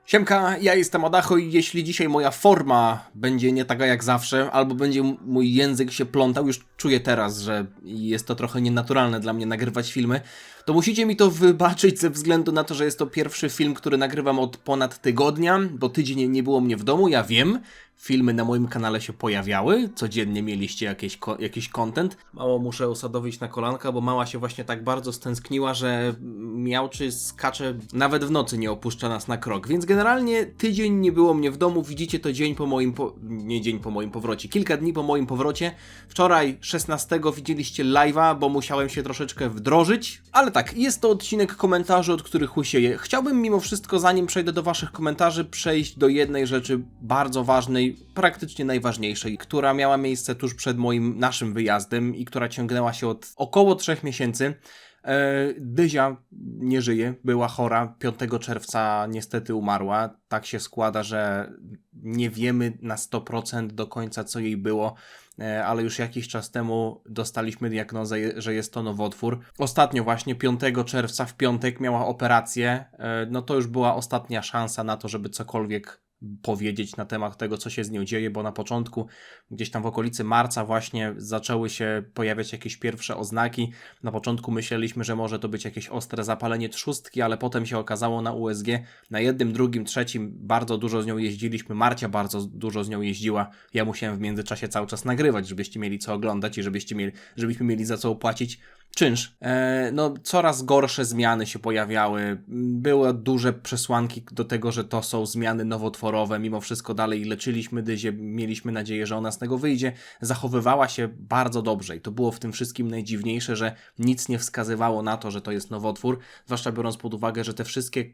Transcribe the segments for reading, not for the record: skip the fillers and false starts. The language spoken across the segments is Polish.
Siemka, ja jestem Adacho i jeśli dzisiaj moja forma będzie nie taka jak zawsze, albo będzie mój język się plątał, już czuję teraz, że jest to trochę nienaturalne dla mnie nagrywać filmy, to musicie mi to wybaczyć ze względu na to, że jest to pierwszy film, który nagrywam od ponad tygodnia, bo tydzień nie było mnie w domu, ja wiem. Filmy na moim kanale się pojawiały, codziennie mieliście jakiś content. Mało muszę usadowić na kolanka, bo mała się właśnie tak bardzo stęskniła, że miauczy, skacze, nawet w nocy nie opuszcza nas na krok. Więc generalnie tydzień nie było mnie w domu, widzicie to dzień po moim, nie dzień po moim powrocie, kilka dni po moim powrocie. Wczoraj 16 widzieliście live'a, bo musiałem się troszeczkę wdrożyć. Ale tak, jest to odcinek komentarzy, od których łysieję. Chciałbym mimo wszystko, zanim przejdę do waszych komentarzy, przejść do jednej rzeczy bardzo ważnej, praktycznie najważniejszej, która miała miejsce tuż przed naszym wyjazdem i która ciągnęła się od około 3 miesięcy. Dyzia nie żyje, była chora, 5 czerwca niestety umarła. Tak się składa, że nie wiemy na 100% do końca co jej było, ale już jakiś czas temu dostaliśmy diagnozę, że jest to nowotwór. Ostatnio właśnie 5 czerwca w piątek miała operację, no to już była ostatnia szansa na to, żeby cokolwiek powiedzieć na temat tego, co się z nią dzieje, bo na początku, gdzieś tam w okolicy marca właśnie zaczęły się pojawiać jakieś pierwsze oznaki. Na początku myśleliśmy, że może to być jakieś ostre zapalenie trzustki, ale potem się okazało na USG, na jednym, drugim, trzecim bardzo dużo z nią jeździliśmy, Marcia bardzo dużo z nią jeździła, ja musiałem w międzyczasie cały czas nagrywać, żebyście mieli co oglądać i żebyśmy mieli za co opłacić czynsz. No, coraz gorsze zmiany się pojawiały. Były duże przesłanki do tego, że to są zmiany nowotworowe. Mimo wszystko dalej leczyliśmy Dyzię, mieliśmy nadzieję, że ona z tego wyjdzie. Zachowywała się bardzo dobrze i to było w tym wszystkim najdziwniejsze, że nic nie wskazywało na to, że to jest nowotwór. Zwłaszcza biorąc pod uwagę, że te wszystkie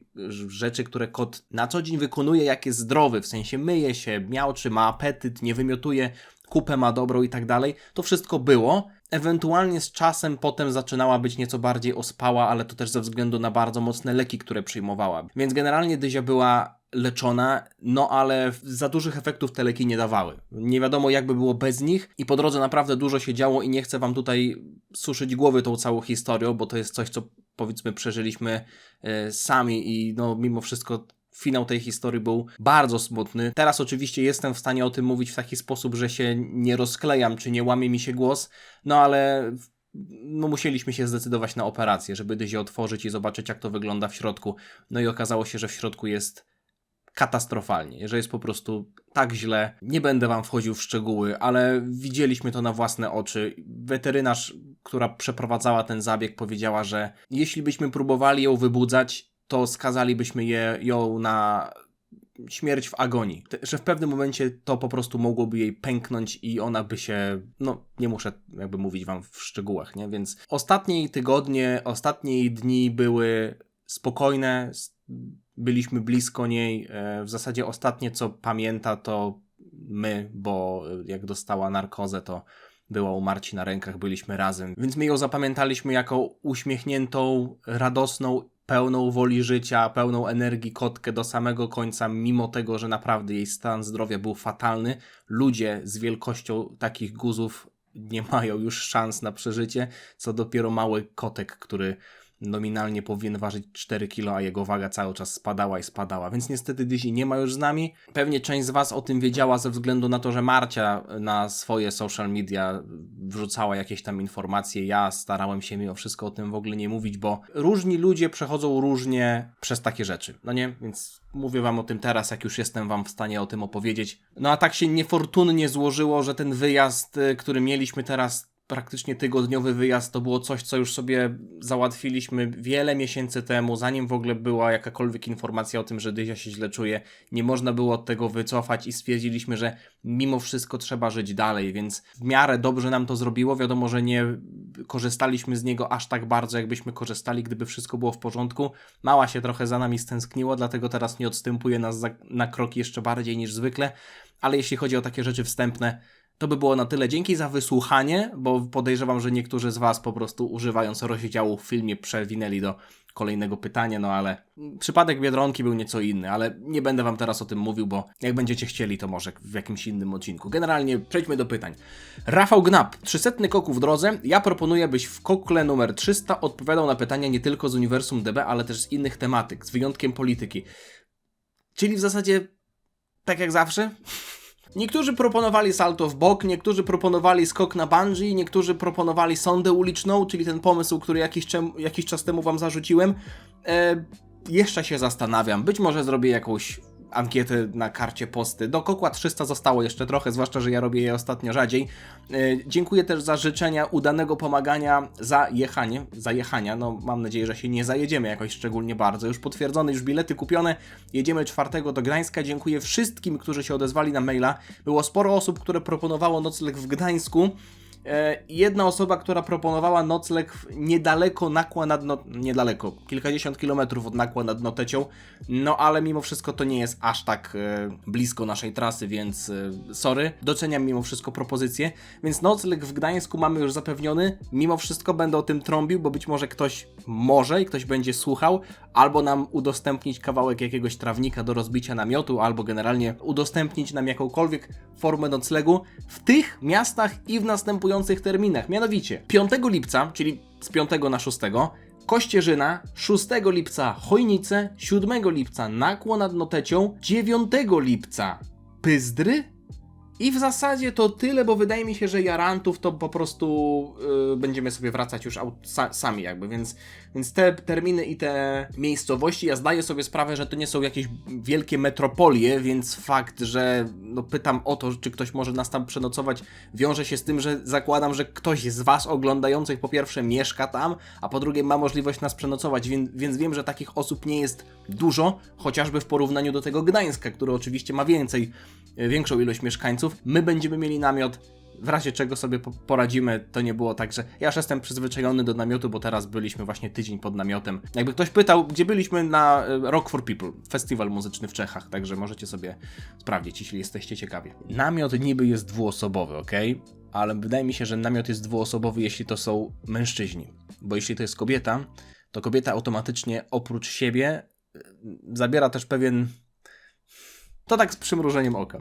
rzeczy, które kot na co dzień wykonuje, jak jest zdrowy, w sensie myje się, miauczy, ma apetyt, nie wymiotuje, kupę ma dobrą i tak dalej, to wszystko było. Ewentualnie z czasem potem zaczynała być nieco bardziej ospała, ale to też ze względu na bardzo mocne leki, które przyjmowała. Więc generalnie Dyzia była leczona, no ale za dużych efektów te leki nie dawały. Nie wiadomo jakby było bez nich i po drodze naprawdę dużo się działo i nie chcę wam tutaj suszyć głowy tą całą historią, bo to jest coś, co powiedzmy przeżyliśmy sami i no mimo wszystko finał tej historii był bardzo smutny. Teraz oczywiście jestem w stanie o tym mówić w taki sposób, że się nie rozklejam, czy nie łamie mi się głos, no ale no musieliśmy się zdecydować na operację, żeby Dyzię otworzyć i zobaczyć jak to wygląda w środku. No i okazało się, że w środku jest katastrofalnie, że jest po prostu tak źle. Nie będę wam wchodził w szczegóły, ale widzieliśmy to na własne oczy. Weterynarz, która przeprowadzała ten zabieg, powiedziała, że jeśli byśmy próbowali ją wybudzać, to skazalibyśmy ją na śmierć w agonii. Że w pewnym momencie to po prostu mogłoby jej pęknąć i ona by się, no nie muszę jakby mówić wam w szczegółach, nie? Więc ostatnie jej tygodnie, ostatnie jej dni były spokojne, byliśmy blisko niej. W zasadzie ostatnie co pamięta to my, bo jak dostała narkozę to była u Marci na rękach, byliśmy razem. Więc my ją zapamiętaliśmy jako uśmiechniętą, radosną, pełną woli życia, pełną energii kotkę do samego końca, mimo tego, że naprawdę jej stan zdrowia był fatalny. Ludzie z wielkością takich guzów nie mają już szans na przeżycie, co dopiero mały kotek, który nominalnie powinien ważyć 4 kg, a jego waga cały czas spadała i spadała. Więc niestety Dyzi nie ma już z nami. Pewnie część z was o tym wiedziała ze względu na to, że Marcia na swoje social media wrzucała jakieś tam informacje. Ja starałem się mimo wszystko o tym w ogóle nie mówić, bo różni ludzie przechodzą różnie przez takie rzeczy. No nie? Więc mówię wam o tym teraz, jak już jestem wam w stanie o tym opowiedzieć. No a tak się niefortunnie złożyło, że ten wyjazd, który mieliśmy teraz, praktycznie tygodniowy wyjazd, to było coś, co już sobie załatwiliśmy wiele miesięcy temu, zanim w ogóle była jakakolwiek informacja o tym, że Dyzia się źle czuje. Nie można było od tego wycofać i stwierdziliśmy, że mimo wszystko trzeba żyć dalej, więc w miarę dobrze nam to zrobiło. Wiadomo, że nie korzystaliśmy z niego aż tak bardzo, jakbyśmy korzystali, gdyby wszystko było w porządku. Mała się trochę za nami stęskniła, dlatego teraz nie odstępuje nas na kroki jeszcze bardziej niż zwykle, ale jeśli chodzi o takie rzeczy wstępne, to by było na tyle. Dzięki za wysłuchanie, bo podejrzewam, że niektórzy z was po prostu używając rozdziału w filmie przewinęli do kolejnego pytania, no ale przypadek Biedronki był nieco inny, ale nie będę wam teraz o tym mówił, bo jak będziecie chcieli, to może w jakimś innym odcinku. Generalnie przejdźmy do pytań. Rafał Gnap, 300 koku w drodze. Ja proponuję, byś w kokle numer 300 odpowiadał na pytania nie tylko z Uniwersum DB, ale też z innych tematyk, z wyjątkiem polityki. Czyli w zasadzie tak jak zawsze. Niektórzy proponowali salto w bok, niektórzy proponowali skok na bungee, niektórzy proponowali sondę uliczną, czyli ten pomysł, który jakiś czas temu wam zarzuciłem. Jeszcze się zastanawiam, być może zrobię jakąś ankietę na karcie posty. Do Kokła 300 zostało jeszcze trochę, zwłaszcza, że ja robię je ostatnio rzadziej. Dziękuję też za życzenia udanego pomagania zajechania. No mam nadzieję, że się nie zajedziemy jakoś szczególnie bardzo. Już potwierdzone, już bilety kupione. Jedziemy 4 do Gdańska. Dziękuję wszystkim, którzy się odezwali na maila. Było sporo osób, które proponowało nocleg w Gdańsku. Jedna osoba, która proponowała nocleg niedaleko Nakła nad niedaleko, kilkadziesiąt kilometrów od Nakła nad Notecią, no ale mimo wszystko to nie jest aż tak blisko naszej trasy, więc sorry, doceniam mimo wszystko propozycję, więc nocleg w Gdańsku mamy już zapewniony, mimo wszystko będę o tym trąbił, bo być może ktoś będzie słuchał, albo nam udostępnić kawałek jakiegoś trawnika do rozbicia namiotu, albo generalnie udostępnić nam jakąkolwiek formę noclegu w tych miastach i w następujących terminach. Mianowicie 5 lipca, czyli z 5 na 6, Kościerzyna, 6 lipca Chojnice, 7 lipca Nakło nad Notecią, 9 lipca Pyzdry. I w zasadzie to tyle, bo wydaje mi się, że Jarantów to po prostu będziemy sobie wracać już sami jakby, więc te terminy i te miejscowości, ja zdaję sobie sprawę, że to nie są jakieś wielkie metropolie, więc fakt, że pytam o to, czy ktoś może nas tam przenocować, wiąże się z tym, że zakładam, że ktoś z was oglądających po pierwsze mieszka tam, a po drugie ma możliwość nas przenocować, więc wiem, że takich osób nie jest dużo, chociażby w porównaniu do tego Gdańska, który oczywiście ma większą ilość mieszkańców. My będziemy mieli namiot, w razie czego sobie poradzimy. To nie było tak, że ja już jestem przyzwyczajony do namiotu, bo teraz byliśmy właśnie tydzień pod namiotem. Jakby ktoś pytał, gdzie byliśmy, na Rock for People, festiwal muzyczny w Czechach, także możecie sobie sprawdzić, jeśli jesteście ciekawi. Namiot niby jest dwuosobowy, okej? Ale wydaje mi się, że namiot jest dwuosobowy, jeśli to są mężczyźni, bo jeśli to jest kobieta, to kobieta automatycznie oprócz siebie zabiera też pewien... To tak z przymrużeniem oka.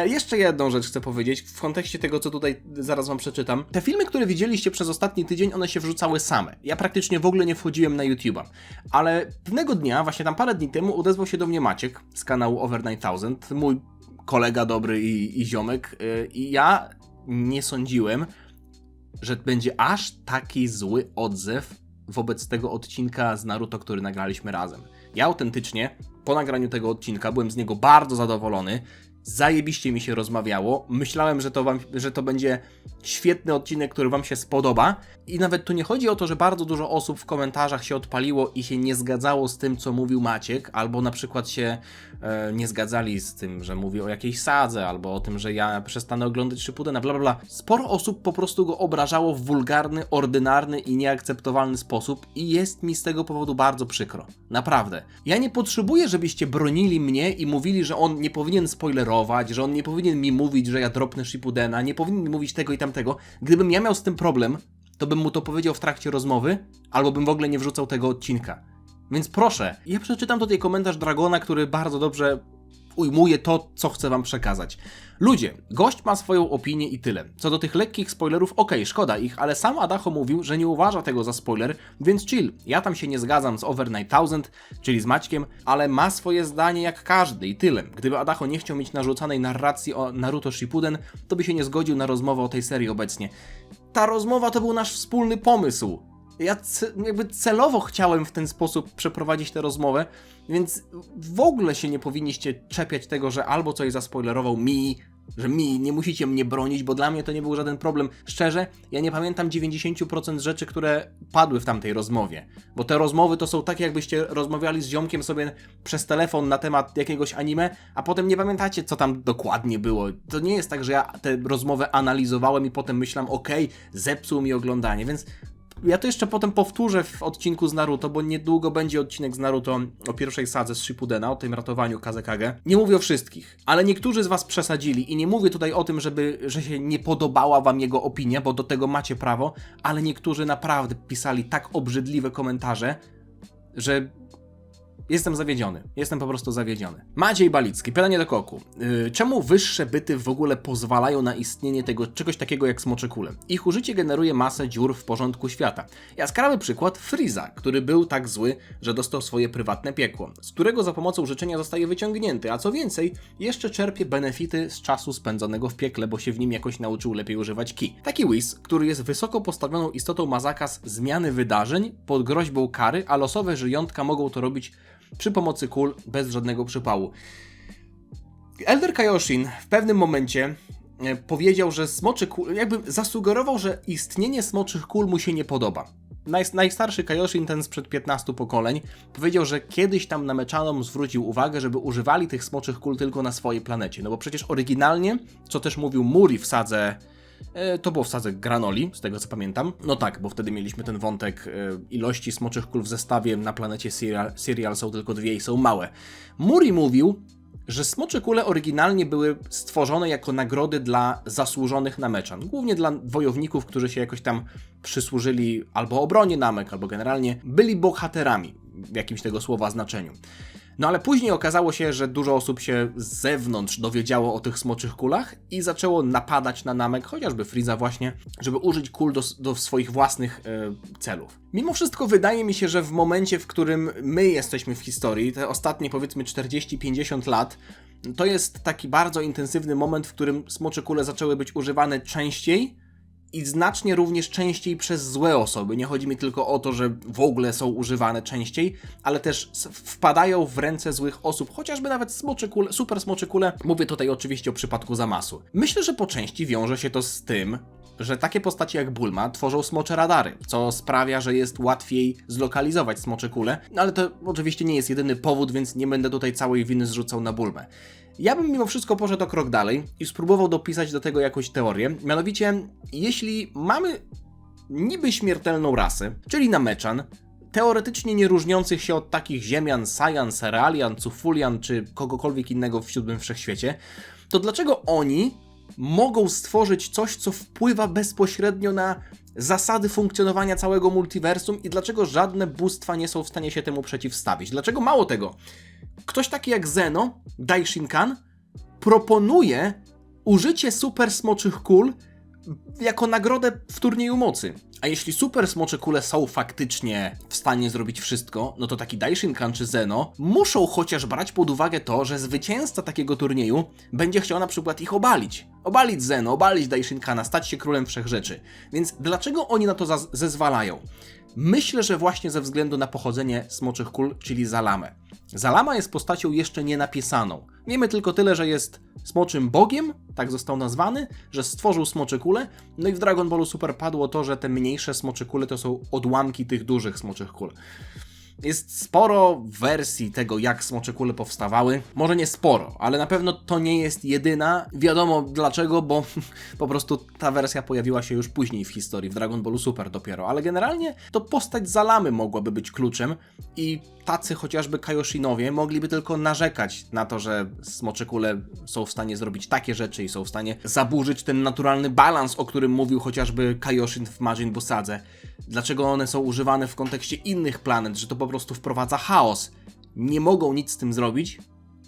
Jeszcze jedną rzecz chcę powiedzieć w kontekście tego, co tutaj zaraz wam przeczytam. Te filmy, które widzieliście przez ostatni tydzień, one się wrzucały same. Ja praktycznie w ogóle nie wchodziłem na YouTube'a. Ale pewnego dnia, właśnie tam parę dni temu, odezwał się do mnie Maciek z kanału Over 9000, mój kolega dobry i ziomek. I ja nie sądziłem, że będzie aż taki zły odzew wobec tego odcinka z Naruto, który nagraliśmy razem. Ja autentycznie po nagraniu tego odcinka byłem z niego bardzo zadowolony. Zajebiście mi się rozmawiało. Myślałem, że to będzie świetny odcinek, który wam się spodoba. I nawet tu nie chodzi o to, że bardzo dużo osób w komentarzach się odpaliło i się nie zgadzało z tym, co mówił Maciek, albo na przykład się nie zgadzali z tym, że mówi o jakiejś sadze, albo o tym, że ja przestanę oglądać Shippudena, bla bla bla. Sporo osób po prostu go obrażało w wulgarny, ordynarny i nieakceptowalny sposób i jest mi z tego powodu bardzo przykro. Naprawdę. Ja nie potrzebuję, żebyście bronili mnie i mówili, że on nie powinien spoilerować, że on nie powinien mi mówić, że ja dropnę Shippudena, nie powinien mi mówić tego i tamtego. Gdybym ja miał z tym problem, to bym mu to powiedział w trakcie rozmowy, albo bym w ogóle nie wrzucał tego odcinka. Więc proszę, ja przeczytam tutaj komentarz Dragona, który bardzo dobrze ujmuje to, co chcę wam przekazać. Ludzie, gość ma swoją opinię i tyle. Co do tych lekkich spoilerów, okej, szkoda ich, ale sam Adacho mówił, że nie uważa tego za spoiler, więc chill. Ja tam się nie zgadzam z Over 9000, czyli z Maćkiem, ale ma swoje zdanie jak każdy i tyle. Gdyby Adacho nie chciał mieć narzucanej narracji o Naruto Shippuden, to by się nie zgodził na rozmowę o tej serii obecnie. Ta rozmowa to był nasz wspólny pomysł. Ja jakby celowo chciałem w ten sposób przeprowadzić tę rozmowę, więc w ogóle się nie powinniście czepiać tego, że albo coś zaspoilerował że nie musicie mnie bronić, bo dla mnie to nie był żaden problem. Szczerze, ja nie pamiętam 90% rzeczy, które padły w tamtej rozmowie, bo te rozmowy to są takie, jakbyście rozmawiali z ziomkiem sobie przez telefon na temat jakiegoś anime, a potem nie pamiętacie, co tam dokładnie było. To nie jest tak, że ja tę rozmowę analizowałem i potem myślałem, okej, zepsuł mi oglądanie, więc ja to jeszcze potem powtórzę w odcinku z Naruto, bo niedługo będzie odcinek z Naruto o pierwszej sadze z Shippudena, o tym ratowaniu Kazekage. Nie mówię o wszystkich, ale niektórzy z was przesadzili i nie mówię tutaj o tym, że się nie podobała wam jego opinia, bo do tego macie prawo, ale niektórzy naprawdę pisali tak obrzydliwe komentarze, że Jestem zawiedziony. Jestem po prostu zawiedziony. Maciej Balicki, pytanie do Koku. Czemu wyższe byty w ogóle pozwalają na istnienie czegoś takiego jak smocze kule? Ich użycie generuje masę dziur w porządku świata. Jaskrawy przykład Freeza, który był tak zły, że dostał swoje prywatne piekło, z którego za pomocą życzenia zostaje wyciągnięty, a co więcej, jeszcze czerpie benefity z czasu spędzonego w piekle, bo się w nim jakoś nauczył lepiej używać ki. Taki Whis, który jest wysoko postawioną istotą, ma zakaz zmiany wydarzeń pod groźbą kary, a losowe żyjątka mogą to robić przy pomocy kul bez żadnego przypału. Elder Kaioshin w pewnym momencie powiedział, że smoczy kul, jakby zasugerował, że istnienie smoczych kul mu się nie podoba. Najstarszy Kaioshin, ten sprzed 15 pokoleń, powiedział, że kiedyś tam Nameczanom zwrócił uwagę, żeby używali tych smoczych kul tylko na swojej planecie. No bo przecież oryginalnie, co też mówił Muri w sadze, to było w sadze Granoli, z tego co pamiętam. No tak, bo wtedy mieliśmy ten wątek ilości smoczych kul w zestawie na planecie Serial są tylko 2 i są małe. Muri mówił, że smocze kule oryginalnie były stworzone jako nagrody dla zasłużonych Nameczan. Głównie dla wojowników, którzy się jakoś tam przysłużyli albo obronie Namek, albo generalnie byli bohaterami w jakimś tego słowa znaczeniu. No ale później okazało się, że dużo osób się z zewnątrz dowiedziało o tych smoczych kulach i zaczęło napadać na Namek, chociażby Freeza właśnie, żeby użyć kul do swoich własnych celów. Mimo wszystko wydaje mi się, że w momencie, w którym my jesteśmy w historii, te ostatnie powiedzmy 40-50 lat, to jest taki bardzo intensywny moment, w którym smocze kule zaczęły być używane częściej, i znacznie również częściej przez złe osoby. Nie chodzi mi tylko o to, że w ogóle są używane częściej, ale też wpadają w ręce złych osób, chociażby nawet smocze kule, super smocze kule. Mówię tutaj oczywiście o przypadku Zamasu. Myślę, że po części wiąże się to z tym, że takie postacie jak Bulma tworzą smocze radary, co sprawia, że jest łatwiej zlokalizować smocze kule, no ale to oczywiście nie jest jedyny powód, więc nie będę tutaj całej winy zrzucał na Bulmę. Ja bym mimo wszystko poszedł o krok dalej i spróbował dopisać do tego jakąś teorię. Mianowicie, jeśli mamy niby śmiertelną rasę, czyli Nameczan, teoretycznie nie różniących się od takich Ziemian, Saiyan, Cerealian, Cufulian czy kogokolwiek innego w siódmym wszechświecie, to dlaczego oni mogą stworzyć coś, co wpływa bezpośrednio na zasady funkcjonowania całego multiversum i dlaczego żadne bóstwa nie są w stanie się temu przeciwstawić? Dlaczego mało tego? Ktoś taki jak Zeno, Daishinkan, proponuje użycie super smoczych kul jako nagrodę w turnieju mocy. A jeśli super smocze kule są faktycznie w stanie zrobić wszystko, no to taki Daishinkan czy Zeno muszą chociaż brać pod uwagę to, że zwycięzca takiego turnieju będzie chciał na przykład ich obalić. Obalić Zeno, obalić Daishinkana, stać się królem wszechrzeczy. Więc dlaczego oni na to zezwalają? Myślę, że właśnie ze względu na pochodzenie smoczych kul, czyli Zalamę. Zalama jest postacią jeszcze nie napisaną. Wiemy tylko tyle, że jest smoczym bogiem, tak został nazwany, że stworzył smocze kule, no i w Dragon Ballu Super padło to, że te mniejsze smocze kule to są odłamki tych dużych smoczych kul. Jest sporo wersji tego, jak smocze kule powstawały. Może nie sporo, ale na pewno to nie jest jedyna. Wiadomo dlaczego, bo po prostu ta wersja pojawiła się już później w historii, w Dragon Ballu Super dopiero. Ale generalnie to postać Zalamy mogłaby być kluczem i tacy chociażby Kaioshinowie mogliby tylko narzekać na to, że smocze kule są w stanie zrobić takie rzeczy i są w stanie zaburzyć ten naturalny balans, o którym mówił chociażby Kaioshin w Majin Buu Sadze. Dlaczego one są używane w kontekście innych planet, że to po prostu wprowadza chaos. Nie mogą nic z tym zrobić,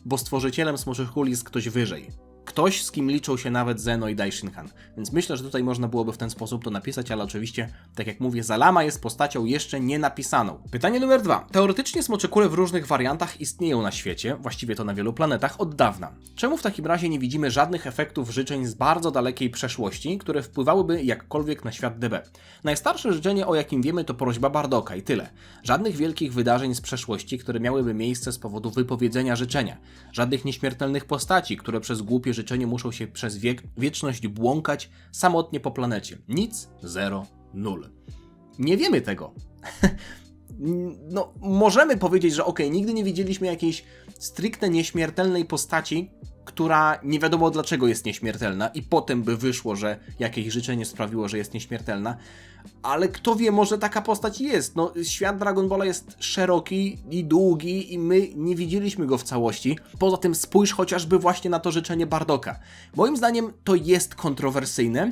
bo stworzycielem smoczych kul jest ktoś wyżej. Ktoś, z kim liczą się nawet Zeno i Daishinkan. Więc myślę, że tutaj można byłoby w ten sposób to napisać, ale oczywiście, tak jak mówię, Zalama jest postacią jeszcze nie napisaną. Pytanie numer 2. Teoretycznie smocze kule w różnych wariantach istnieją na świecie, właściwie to na wielu planetach, od dawna. Czemu w takim razie nie widzimy żadnych efektów życzeń z bardzo dalekiej przeszłości, które wpływałyby jakkolwiek na świat DB? Najstarsze życzenie, o jakim wiemy, to prośba Bardoka i tyle. Żadnych wielkich wydarzeń z przeszłości, które miałyby miejsce z powodu wypowiedzenia życzenia. Żadnych nieśmiertelnych postaci, które przez głupie życzenie muszą się przez wieczność błąkać samotnie po planecie. Nic, zero, nul. Nie wiemy tego. No, możemy powiedzieć, że nigdy nie widzieliśmy jakiejś stricte nieśmiertelnej postaci, która nie wiadomo dlaczego jest nieśmiertelna i potem by wyszło, że jakieś życzenie sprawiło, że jest nieśmiertelna. Ale kto wie, może taka postać jest. No, świat Dragon Balla jest szeroki i długi i my nie widzieliśmy go w całości. Poza tym spójrz chociażby właśnie na to życzenie Bardoka. Moim zdaniem to jest kontrowersyjne,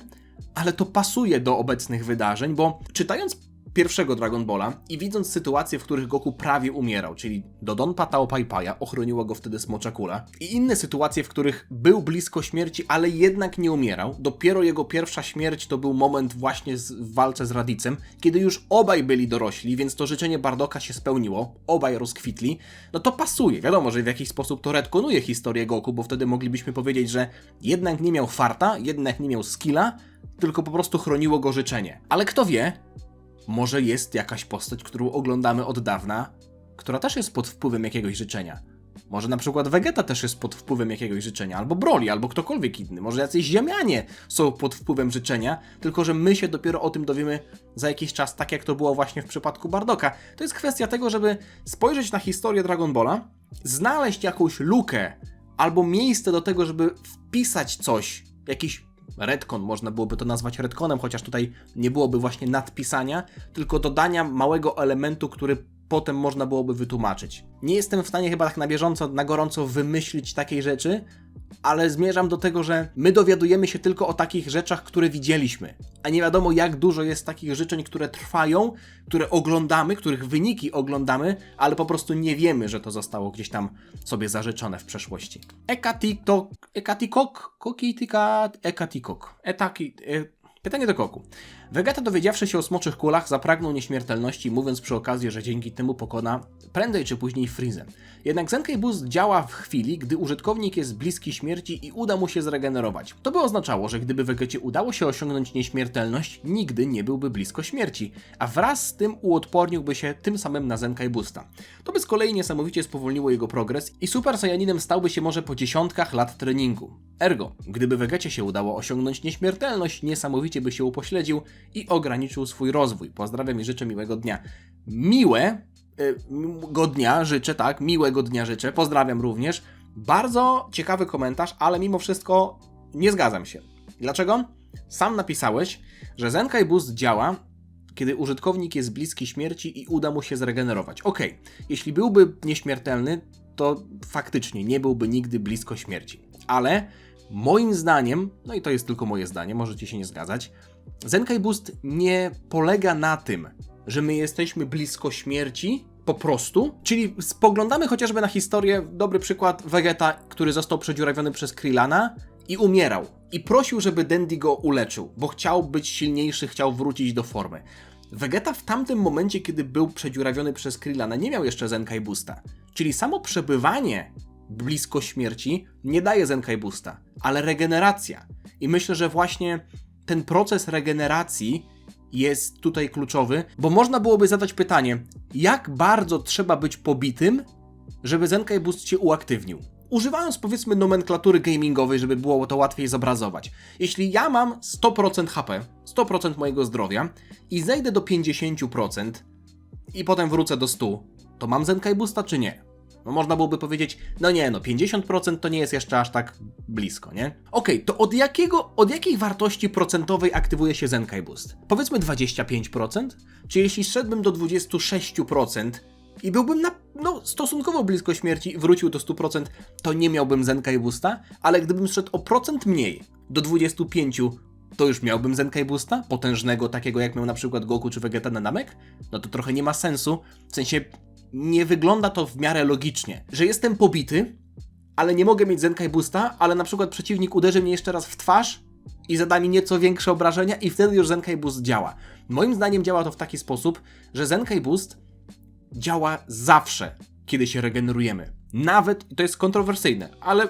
ale to pasuje do obecnych wydarzeń, bo czytając pierwszego Dragon Balla i widząc sytuacje, w których Goku prawie umierał, czyli Dodonpa Tao Pai Paia, ochroniła go wtedy Smocza Kula, i inne sytuacje, w których był blisko śmierci, ale jednak nie umierał, dopiero jego pierwsza śmierć to był moment właśnie w walce z Radicem, kiedy już obaj byli dorośli, więc to życzenie Bardoka się spełniło, obaj rozkwitli, no to pasuje. Wiadomo, że w jakiś sposób to retkonuje historię Goku, bo wtedy moglibyśmy powiedzieć, że jednak nie miał farta, jednak nie miał skilla, tylko po prostu chroniło go życzenie. Ale kto wie, może jest jakaś postać, którą oglądamy od dawna, która też jest pod wpływem jakiegoś życzenia. Może na przykład Vegeta też jest pod wpływem jakiegoś życzenia, albo Broly, albo ktokolwiek inny. Może jacyś ziemianie są pod wpływem życzenia, tylko że my się dopiero o tym dowiemy za jakiś czas, tak jak to było właśnie w przypadku Bardoka. To jest kwestia tego, żeby spojrzeć na historię Dragon Balla, znaleźć jakąś lukę, albo miejsce do tego, żeby wpisać coś, jakiś retcon, można byłoby to nazwać retconem, chociaż tutaj nie byłoby właśnie nadpisania, tylko dodania małego elementu, który potem można byłoby wytłumaczyć. Nie jestem w stanie chyba tak na bieżąco, na gorąco wymyślić takiej rzeczy, ale zmierzam do tego, że my dowiadujemy się tylko o takich rzeczach, które widzieliśmy, a nie wiadomo jak dużo jest takich życzeń, które trwają, które oglądamy, których wyniki oglądamy, ale po prostu nie wiemy, że to zostało gdzieś tam sobie zażyczone w przeszłości. Pytanie do Goku. Vegeta, dowiedziawszy się o smoczych kulach, zapragnął nieśmiertelności, mówiąc przy okazji, że dzięki temu pokona prędzej czy później Freezę. Jednak Zenkai Boost działa w chwili, gdy użytkownik jest bliski śmierci i uda mu się zregenerować. To by oznaczało, że gdyby Vegecie udało się osiągnąć nieśmiertelność, nigdy nie byłby blisko śmierci, a wraz z tym uodporniłby się tym samym na Zenkai Boosta. To by z kolei niesamowicie spowolniło jego progres i Super Saiyaninem stałby się może po dziesiątkach lat treningu. Ergo, gdyby Vegecie się udało osiągnąć nieśmiertelność, niesamowicie by się upośledził i ograniczył swój rozwój. Pozdrawiam i życzę miłego dnia. Miłego dnia życzę, tak, miłego dnia życzę. Pozdrawiam również. Bardzo ciekawy komentarz, ale mimo wszystko nie zgadzam się. Dlaczego? Sam napisałeś, że Zenkai Boost działa, kiedy użytkownik jest bliski śmierci i uda mu się zregenerować. Okej, jeśli byłby nieśmiertelny, to faktycznie nie byłby nigdy blisko śmierci. Ale moim zdaniem, no i to jest tylko moje zdanie, możecie się nie zgadzać, Zenkai Boost nie polega na tym, że my jesteśmy blisko śmierci, po prostu. Czyli spoglądamy chociażby na historię, dobry przykład, Vegeta, który został przedziurawiony przez Krillana i umierał. I prosił, żeby Dendy go uleczył, bo chciał być silniejszy, chciał wrócić do formy. Vegeta w tamtym momencie, kiedy był przedziurawiony przez Krillana, nie miał jeszcze Zenkai Boosta. Czyli samo przebywanie blisko śmierci nie daje Zenkai Boosta, ale regeneracja. I myślę, że właśnie ten proces regeneracji jest tutaj kluczowy, bo można byłoby zadać pytanie, jak bardzo trzeba być pobitym, żeby Zenkai Boost się uaktywnił. Używając powiedzmy nomenklatury gamingowej, żeby było to łatwiej zobrazować. Jeśli ja mam 100% HP, 100% mojego zdrowia i zejdę do 50% i potem wrócę do 100%, to mam Zenkai Boosta czy nie? No można byłoby powiedzieć, 50% to nie jest jeszcze aż tak blisko, nie? Okej, to od jakiej wartości procentowej aktywuje się Zenkai Boost? Powiedzmy 25%? Czy jeśli szedłbym do 26% i byłbym stosunkowo blisko śmierci, wrócił do 100%, to nie miałbym Zenkai Boosta, ale gdybym szedł o procent mniej, do 25%, to już miałbym Zenkai Boosta, potężnego, takiego jak miał na przykład Goku czy Vegeta na Namek? No to trochę nie ma sensu, w sensie nie wygląda to w miarę logicznie, że jestem pobity, ale nie mogę mieć Zenkai Boosta, ale na przykład przeciwnik uderzy mnie jeszcze raz w twarz i zada mi nieco większe obrażenia i wtedy już Zenkai Boost działa. Moim zdaniem działa to w taki sposób, że Zenkai Boost działa zawsze, kiedy się regenerujemy. Nawet, to jest kontrowersyjne, ale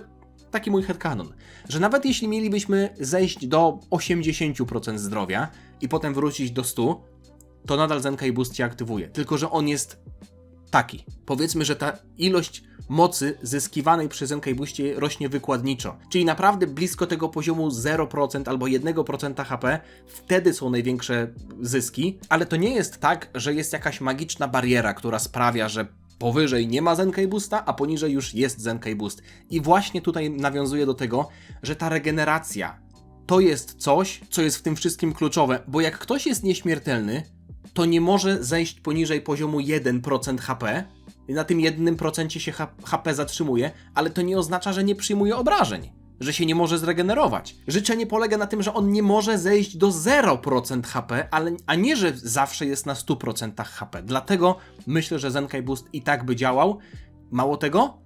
taki mój headcanon, że nawet jeśli mielibyśmy zejść do 80% zdrowia i potem wrócić do 100%, to nadal Zenkai Boost się aktywuje, tylko że on jest taki. Powiedzmy, że ta ilość mocy zyskiwanej przy Zenkai Boostie rośnie wykładniczo, czyli naprawdę blisko tego poziomu 0% albo 1% HP, wtedy są największe zyski, ale to nie jest tak, że jest jakaś magiczna bariera, która sprawia, że powyżej nie ma Zenkai Boosta, a poniżej już jest Zenkai Boost. I właśnie tutaj nawiązuję do tego, że ta regeneracja to jest coś, co jest w tym wszystkim kluczowe, bo jak ktoś jest nieśmiertelny, to nie może zejść poniżej poziomu 1% HP i na tym 1% się HP zatrzymuje, ale to nie oznacza, że nie przyjmuje obrażeń. że się nie może zregenerować. Życzenie polega na tym, że on nie może zejść do 0% HP, a nie, że zawsze jest na 100% HP. Dlatego myślę, że Zenkai Boost i tak by działał. Mało tego,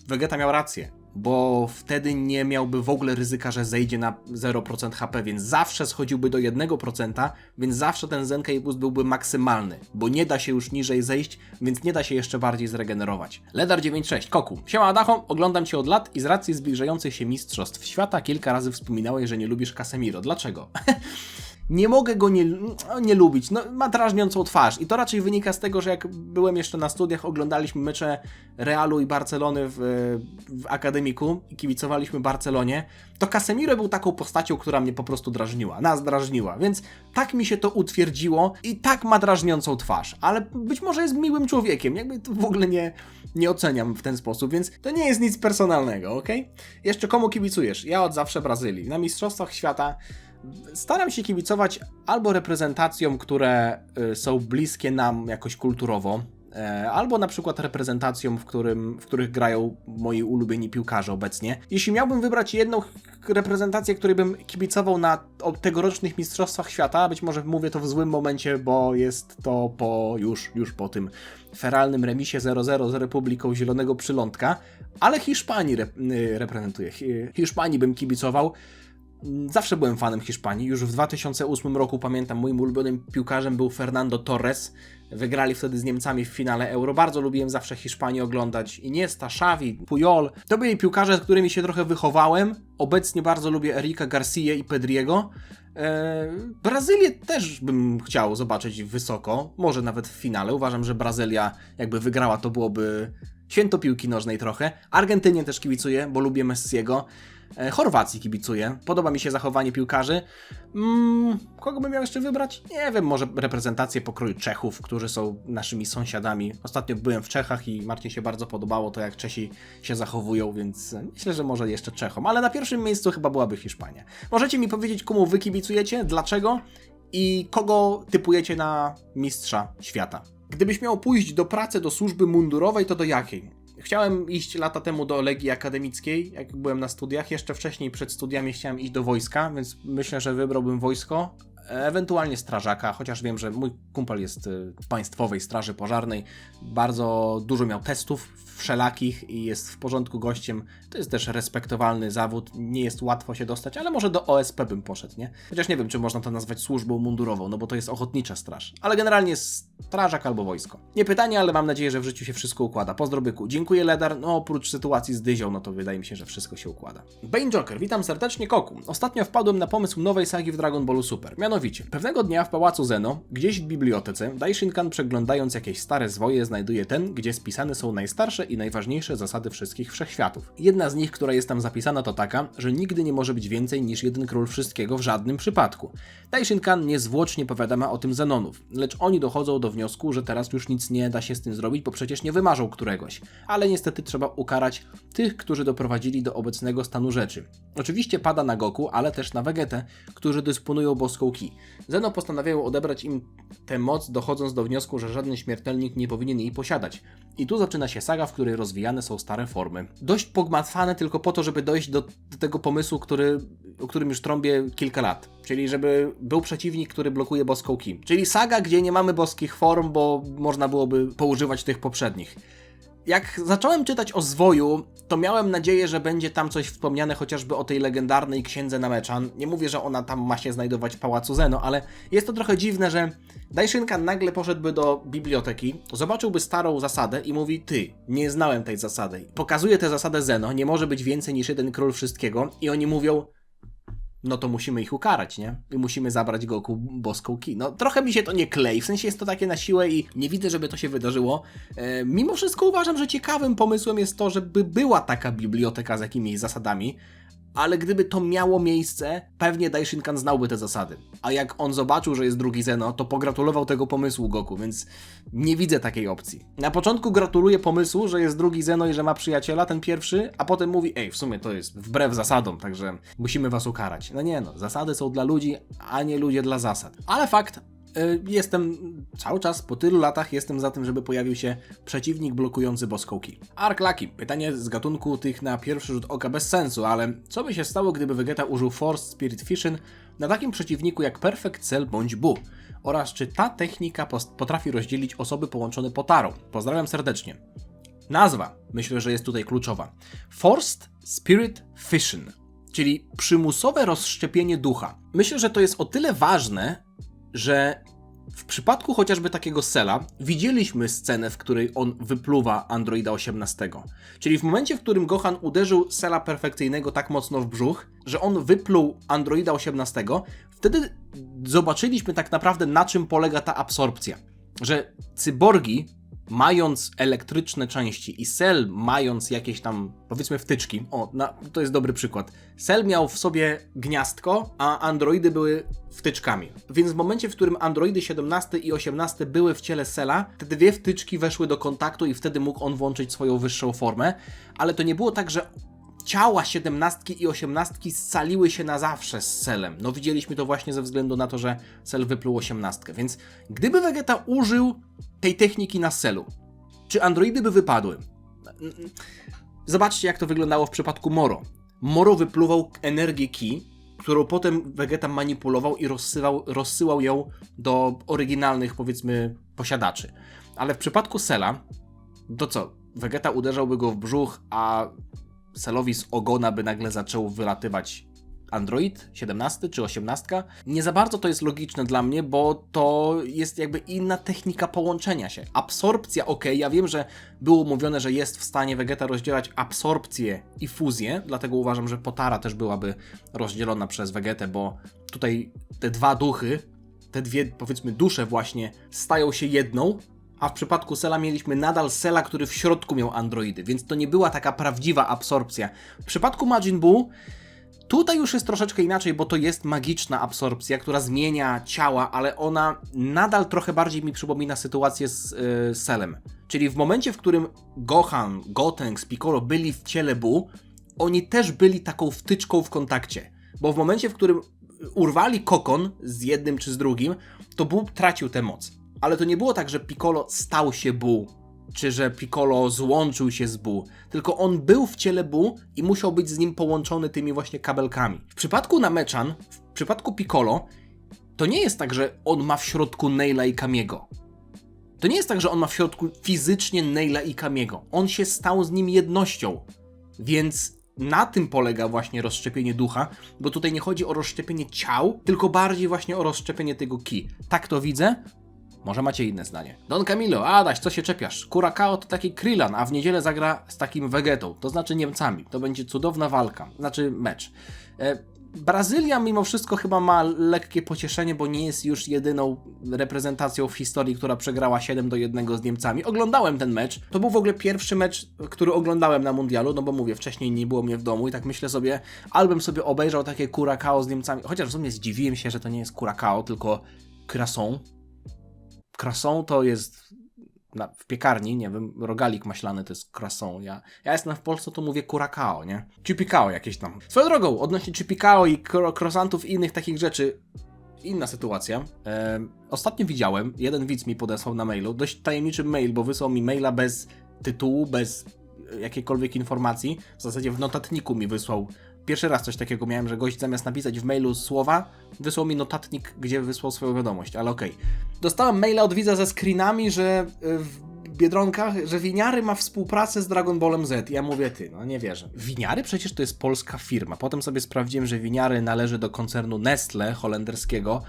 Vegeta miał rację, bo wtedy nie miałby w ogóle ryzyka, że zejdzie na 0% HP, więc zawsze schodziłby do 1%, więc zawsze ten Zenkai Boost byłby maksymalny, bo nie da się już niżej zejść, więc nie da się jeszcze bardziej zregenerować. Ledar96, Koku. Siema Adacho, oglądam Cię od lat i z racji zbliżających się mistrzostw świata kilka razy wspominałeś, że nie lubisz Casemiro. Dlaczego? Nie mogę go nie lubić, no ma drażniącą twarz i to raczej wynika z tego, że jak byłem jeszcze na studiach, oglądaliśmy mecze Realu i Barcelony w akademiku i kibicowaliśmy Barcelonie, to Casemiro był taką postacią, która mnie po prostu drażniła, nas drażniła, więc tak mi się to utwierdziło i tak ma drażniącą twarz, ale być może jest miłym człowiekiem, jakby to w ogóle nie oceniam w ten sposób, więc to nie jest nic personalnego, okej? Jeszcze komu kibicujesz? Ja od zawsze Brazylii. Na Mistrzostwach Świata staram się kibicować albo reprezentacjom, które są bliskie nam jakoś kulturowo, albo na przykład reprezentacjom, w których grają moi ulubieni piłkarze obecnie. Jeśli miałbym wybrać jedną reprezentację, której bym kibicował na tegorocznych Mistrzostwach Świata, być może mówię to w złym momencie, bo jest to już po tym feralnym remisie 0-0 z Republiką Zielonego Przylądka, ale Hiszpanii reprezentuję. Hiszpanii bym kibicował. Zawsze byłem fanem Hiszpanii. Już w 2008 roku, pamiętam, moim ulubionym piłkarzem był Fernando Torres. Wygrali wtedy z Niemcami w finale Euro. Bardzo lubiłem zawsze Hiszpanię oglądać. Iniesta, Xavi, Puyol. To byli piłkarze, z którymi się trochę wychowałem. Obecnie bardzo lubię Erika García i Pedriego. Brazylię też bym chciał zobaczyć wysoko. Może nawet w finale. Uważam, że Brazylia jakby wygrała, to byłoby święto piłki nożnej trochę. Argentynie też kibicuję, bo lubię Messiego. Chorwacji kibicuję. Podoba mi się zachowanie piłkarzy. Kogo bym miał jeszcze wybrać? Nie wiem, może reprezentację pokroju Czechów, którzy są naszymi sąsiadami. Ostatnio byłem w Czechach i Marcie się bardzo podobało to, jak Czesi się zachowują, więc myślę, że może jeszcze Czechom. Ale na pierwszym miejscu chyba byłaby Hiszpania. Możecie mi powiedzieć, komu wy kibicujecie, dlaczego i kogo typujecie na mistrza świata? Gdybyś miał pójść do pracy, do służby mundurowej, to do jakiej? Chciałem iść lata temu do Legii Akademickiej, jak byłem na studiach. Jeszcze wcześniej przed studiami chciałem iść do wojska, więc myślę, że wybrałbym wojsko. Ewentualnie strażaka, chociaż wiem, że mój kumpel jest w Państwowej Straży Pożarnej. Bardzo dużo miał testów wszelakich i jest w porządku gościem. To jest też respektowalny zawód, nie jest łatwo się dostać, ale może do OSP bym poszedł, nie? Chociaż nie wiem, czy można to nazwać służbą mundurową, no bo to jest ochotnicza straż. Ale generalnie jest strażak albo wojsko. Nie pytanie, ale mam nadzieję, że w życiu się wszystko układa. Pozdro byku. Dziękuję Ledar, no oprócz sytuacji z Dyzią, no to wydaje mi się, że wszystko się układa. Bane Joker, witam serdecznie Koku. Ostatnio wpadłem na pomysł nowej sagi w Dragon Ballu Super. Mianowicie, pewnego dnia w Pałacu Zeno, gdzieś w bibliotece, Daishinkan przeglądając jakieś stare zwoje znajduje ten, gdzie spisane są najstarsze i najważniejsze zasady wszystkich wszechświatów. Jedna z nich, która jest tam zapisana, to taka, że nigdy nie może być więcej niż jeden król wszystkiego w żadnym przypadku. Daishinkan niezwłocznie powiadama o tym Zenonów, lecz oni dochodzą do wniosku, że teraz już nic nie da się z tym zrobić, bo przecież nie wymarzą któregoś. Ale niestety trzeba ukarać tych, którzy doprowadzili do obecnego stanu rzeczy. Oczywiście pada na Goku, ale też na Vegetę, którzy dysponują boską Ki. Zeno postanawiają odebrać im tę moc, dochodząc do wniosku, że żaden śmiertelnik nie powinien jej posiadać. I tu zaczyna się saga, w której rozwijane są stare formy. Dość pogmatwane tylko po to, żeby dojść do tego pomysłu, o którym już trąbię kilka lat. Czyli żeby był przeciwnik, który blokuje boską Ki. Czyli saga, gdzie nie mamy boskich form, bo można byłoby poużywać tych poprzednich. Jak zacząłem czytać o zwoju, to miałem nadzieję, że będzie tam coś wspomniane chociażby o tej legendarnej księdze Nameczan. Nie mówię, że ona tam ma się znajdować w Pałacu Zeno, ale jest to trochę dziwne, że Daishinkan nagle poszedłby do biblioteki, zobaczyłby starą zasadę i mówi: ty, nie znałem tej zasady. Pokazuje tę zasadę Zeno, nie może być więcej niż jeden król wszystkiego i oni mówią: no to musimy ich ukarać, nie? I musimy zabrać Goku boską Ki. No trochę mi się to nie klei, w sensie jest to takie na siłę i nie widzę, żeby to się wydarzyło. Mimo wszystko uważam, że ciekawym pomysłem jest to, żeby była taka biblioteka z jakimiś zasadami, ale gdyby to miało miejsce, pewnie Daishinkan znałby te zasady. A jak on zobaczył, że jest drugi Zeno, to pogratulował tego pomysłu Goku, więc nie widzę takiej opcji. Na początku gratuluję pomysłu, że jest drugi Zeno i że ma przyjaciela, ten pierwszy, a potem mówi: ej, w sumie to jest wbrew zasadom, także musimy was ukarać. No nie no, zasady są dla ludzi, a nie ludzie dla zasad. Ale fakt, Jestem cały czas, po tylu latach jestem za tym, żeby pojawił się przeciwnik blokujący boską key. Arc Lucky. Pytanie z gatunku tych na pierwszy rzut oka bez sensu, ale co by się stało, gdyby Vegeta użył Force Spirit Fission na takim przeciwniku jak Perfect Cell bądź Buu? Oraz czy ta technika potrafi rozdzielić osoby połączone potarą? Pozdrawiam serdecznie. Nazwa myślę, że jest tutaj kluczowa. Forced Spirit Fission, czyli przymusowe rozszczepienie ducha. Myślę, że to jest o tyle ważne, że w przypadku chociażby takiego Cella widzieliśmy scenę, w której on wypluwa Androida 18. Czyli w momencie, w którym Gohan uderzył Cella perfekcyjnego tak mocno w brzuch, że on wypluł Androida 18, wtedy zobaczyliśmy tak naprawdę, na czym polega ta absorpcja. Że cyborgi, mając elektryczne części i Cell mając jakieś tam, powiedzmy, wtyczki, to jest dobry przykład. Cell miał w sobie gniazdko, a androidy były wtyczkami. Więc w momencie, w którym androidy 17 i 18 były w ciele Cella, te dwie wtyczki weszły do kontaktu i wtedy mógł on włączyć swoją wyższą formę, ale to nie było tak, że ciała 17 i 18 scaliły się na zawsze z Cellem. No widzieliśmy to właśnie ze względu na to, że Cell wypluł 18. Więc gdyby Vegeta użył tej techniki na Cellu, czy androidy by wypadły? Zobaczcie, jak to wyglądało w przypadku Moro. Moro wypluwał energię Ki, którą potem Vegeta manipulował i rozsyłał ją do oryginalnych, powiedzmy, posiadaczy. Ale w przypadku Cella, to co? Vegeta uderzałby go w brzuch, a Cellowi z ogona by nagle zaczął wylatywać Android 17 czy 18. Nie za bardzo to jest logiczne dla mnie, bo to jest jakby inna technika połączenia się. Absorpcja, ja wiem, że było mówione, że jest w stanie Vegeta rozdzielać absorpcję i fuzję, dlatego uważam, że Potara też byłaby rozdzielona przez Vegetę, bo tutaj te dwa duchy, te dwie, powiedzmy, dusze właśnie stają się jedną, a w przypadku Cella mieliśmy nadal Cella, który w środku miał androidy, więc to nie była taka prawdziwa absorpcja. W przypadku Majin Buu tutaj już jest troszeczkę inaczej, bo to jest magiczna absorpcja, która zmienia ciała, ale ona nadal trochę bardziej mi przypomina sytuację z Cellem. Czyli w momencie, w którym Gohan, Gotenks, Piccolo byli w ciele Buu, oni też byli taką wtyczką w kontakcie. Bo w momencie, w którym urwali kokon z jednym czy z drugim, to Buu tracił tę moc. Ale to nie było tak, że Piccolo stał się Buu, czy że Piccolo złączył się z Buu, tylko on był w ciele Buu i musiał być z nim połączony tymi właśnie kabelkami. W przypadku Namechan, w przypadku Piccolo, to nie jest tak, że on ma w środku Naila i Kamiego. To nie jest tak, że on ma w środku fizycznie Naila i Kamiego. On się stał z nim jednością. Więc na tym polega właśnie rozszczepienie ducha, bo tutaj nie chodzi o rozszczepienie ciał, tylko bardziej właśnie o rozszczepienie tego ki. Tak to widzę. Może macie inne zdanie. Don Camilo, Adaś, co się czepiasz? Curacao to taki Krillin, a w niedzielę zagra z takim Vegetą, to znaczy Niemcami. To będzie cudowna walka, znaczy mecz. Brazylia mimo wszystko chyba ma lekkie pocieszenie, bo nie jest już jedyną reprezentacją w historii, która przegrała 7-1 z Niemcami. Oglądałem ten mecz. To był w ogóle pierwszy mecz, który oglądałem na mundialu, no bo mówię, wcześniej nie było mnie w domu i tak myślę sobie, albym sobie obejrzał takie Curacao z Niemcami, chociaż w sumie zdziwiłem się, że to nie jest Curacao, tylko Croissant. Croissant to jest w piekarni, nie wiem, rogalik maślany to jest croissant. Ja jestem w Polsce, to mówię curacao, nie? Chipicao jakieś tam. Swoją drogą, odnośnie chipicao i croissantów i innych takich rzeczy, inna sytuacja. Ostatnio widziałem, jeden widz mi podesłał na mailu, dość tajemniczy mail, bo wysłał mi maila bez tytułu, bez jakiejkolwiek informacji. W zasadzie w notatniku mi wysłał. Pierwszy raz coś takiego miałem, że gość zamiast napisać w mailu słowa, wysłał mi notatnik, gdzie wysłał swoją wiadomość, ale okej. Dostałem maila od widza ze screenami, że w Biedronkach, że Winiary ma współpracę z Dragon Ballem Z. Ja mówię, no nie wierzę. Winiary przecież to jest polska firma. Potem sobie sprawdziłem, że Winiary należy do koncernu Nestle holenderskiego,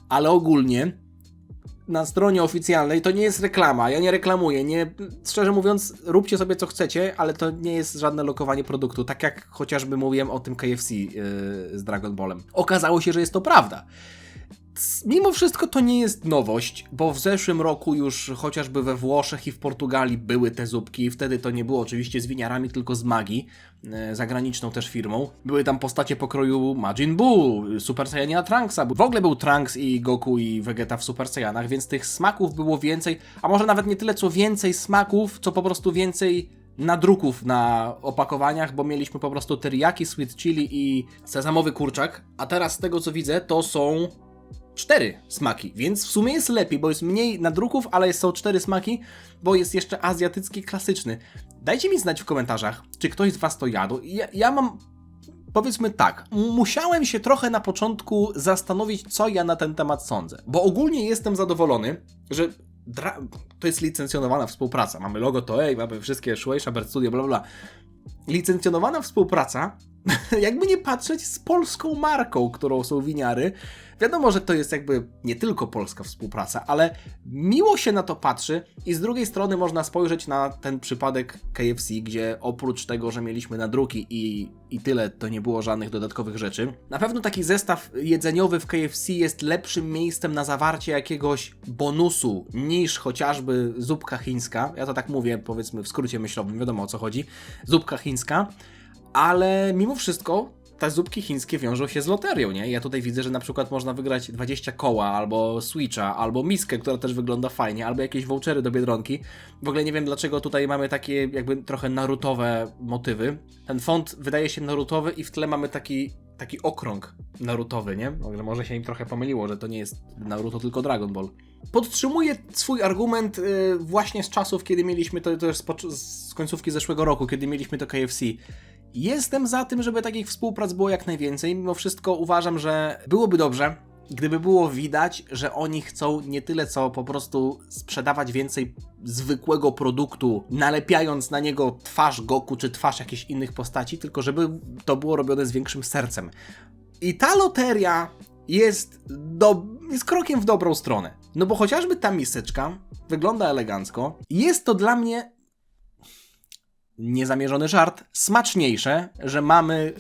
ale ogólnie na stronie oficjalnej to nie jest reklama, ja nie reklamuję, szczerze mówiąc, róbcie sobie co chcecie, ale to nie jest żadne lokowanie produktu, tak jak chociażby mówiłem o tym KFC z Dragon Ballem. Okazało się, że jest to prawda. Mimo wszystko to nie jest nowość, bo w zeszłym roku już chociażby we Włoszech i w Portugalii były te zupki. Wtedy to nie było oczywiście z winiarami, tylko z Maggi, zagraniczną też firmą. Były tam postacie pokroju Majin Buu, Super Saiyana Trunksa. W ogóle był Trunks i Goku i Vegeta w Super Saiyanach, więc tych smaków było więcej, a może nawet nie tyle co więcej smaków, co po prostu więcej nadruków na opakowaniach, bo mieliśmy po prostu teriyaki, sweet chili i sezamowy kurczak, a teraz z tego co widzę to są 4 smaki, więc w sumie jest lepiej, bo jest mniej nadruków, ale są 4 smaki, bo jest jeszcze azjatycki klasyczny. Dajcie mi znać w komentarzach, czy ktoś z was to jadł. Ja mam, powiedzmy tak, musiałem się trochę na początku zastanowić, co ja na ten temat sądzę, bo ogólnie jestem zadowolony, że to jest licencjonowana współpraca. Mamy logo Toei, mamy wszystkie Shueisha, Bird Studio, bla bla. Licencjonowana współpraca, jakby nie patrzeć, z polską marką, którą są winiary. Wiadomo, że to jest jakby nie tylko polska współpraca, ale miło się na to patrzy i z drugiej strony można spojrzeć na ten przypadek KFC, gdzie oprócz tego, że mieliśmy nadruki i tyle, to nie było żadnych dodatkowych rzeczy. Na pewno taki zestaw jedzeniowy w KFC jest lepszym miejscem na zawarcie jakiegoś bonusu niż chociażby zupka chińska. Ja to tak mówię, powiedzmy w skrócie myślowym, wiadomo o co chodzi. Zupka chińska. Ale mimo wszystko te zupki chińskie wiążą się z loterią, nie? Ja tutaj widzę, że na przykład można wygrać 20 koła, albo Switcha, albo miskę, która też wygląda fajnie, albo jakieś vouchery do Biedronki. W ogóle nie wiem, dlaczego tutaj mamy takie jakby trochę narutowe motywy. Ten font wydaje się narutowy i w tle mamy taki okrąg narutowy, nie? Może się im trochę pomyliło, że to nie jest Naruto, tylko Dragon Ball. Podtrzymuję swój argument właśnie z czasów, kiedy mieliśmy to też z końcówki zeszłego roku, kiedy mieliśmy to KFC. Jestem za tym, żeby takich współprac było jak najwięcej. Mimo wszystko uważam, że byłoby dobrze, gdyby było widać, że oni chcą nie tyle co po prostu sprzedawać więcej zwykłego produktu, nalepiając na niego twarz Goku czy twarz jakichś innych postaci, tylko żeby to było robione z większym sercem. I ta loteria jest krokiem w dobrą stronę. No bo chociażby ta miseczka wygląda elegancko. Jest to dla mnie, niezamierzony żart, smaczniejsze, że mamy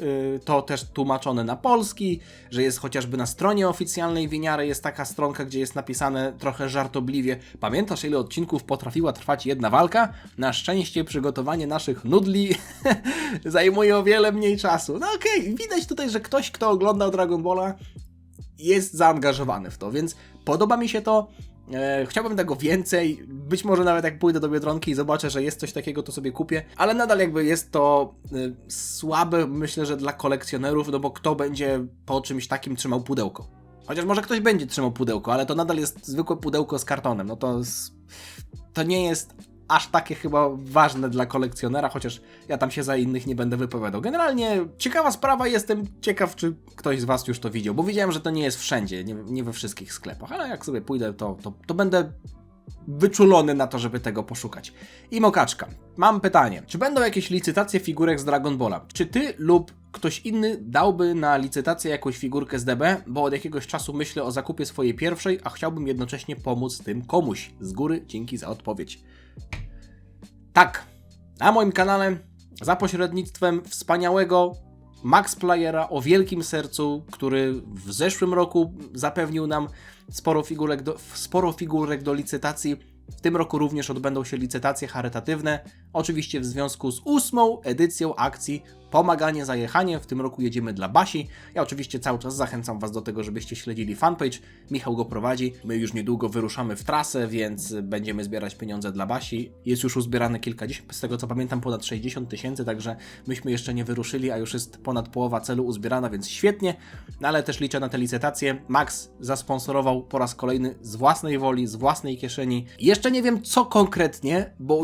to też tłumaczone na polski, że jest chociażby na stronie oficjalnej winiary jest taka stronka, gdzie jest napisane trochę żartobliwie: pamiętasz, ile odcinków potrafiła trwać jedna walka? Na szczęście przygotowanie naszych nudli zajmuje o wiele mniej czasu. No okej, widać tutaj, że ktoś, kto oglądał Dragon Balla, jest zaangażowany w to, więc podoba mi się to. Chciałbym tego więcej, być może nawet jak pójdę do Biedronki i zobaczę, że jest coś takiego, to sobie kupię, ale nadal jakby jest to słabe, myślę, że dla kolekcjonerów, no bo kto będzie po czymś takim trzymał pudełko? Chociaż może ktoś będzie trzymał pudełko, ale to nadal jest zwykłe pudełko z kartonem, no to nie jest aż takie chyba ważne dla kolekcjonera, chociaż ja tam się za innych nie będę wypowiadał. Generalnie ciekawa sprawa, jestem ciekaw, czy ktoś z was już to widział, bo widziałem, że to nie jest wszędzie, nie we wszystkich sklepach, ale jak sobie pójdę, to będę wyczulony na to, żeby tego poszukać. I Mokaczka, mam pytanie, czy będą jakieś licytacje figurek z Dragon Balla? Czy ty lub ktoś inny dałby na licytację jakąś figurkę z DB, bo od jakiegoś czasu myślę o zakupie swojej pierwszej, a chciałbym jednocześnie pomóc tym komuś. Z góry dzięki za odpowiedź. Tak, na moim kanale za pośrednictwem wspaniałego Max Playera o wielkim sercu, który w zeszłym roku zapewnił nam sporo figurek do licytacji. W tym roku również odbędą się licytacje charytatywne, oczywiście w związku z 8. edycją akcji Pomaganie za jechanie. W tym roku jedziemy dla Basi. Ja oczywiście cały czas zachęcam was do tego, żebyście śledzili fanpage. Michał go prowadzi. My już niedługo wyruszamy w trasę, więc będziemy zbierać pieniądze dla Basi. Jest już uzbierane kilkadziesiąt, z tego co pamiętam ponad 60 000, także myśmy jeszcze nie wyruszyli, a już jest ponad połowa celu uzbierana, więc świetnie. No ale też liczę na te licytacje. Max zasponsorował po raz kolejny z własnej woli, z własnej kieszeni. Jeszcze nie wiem co konkretnie, bo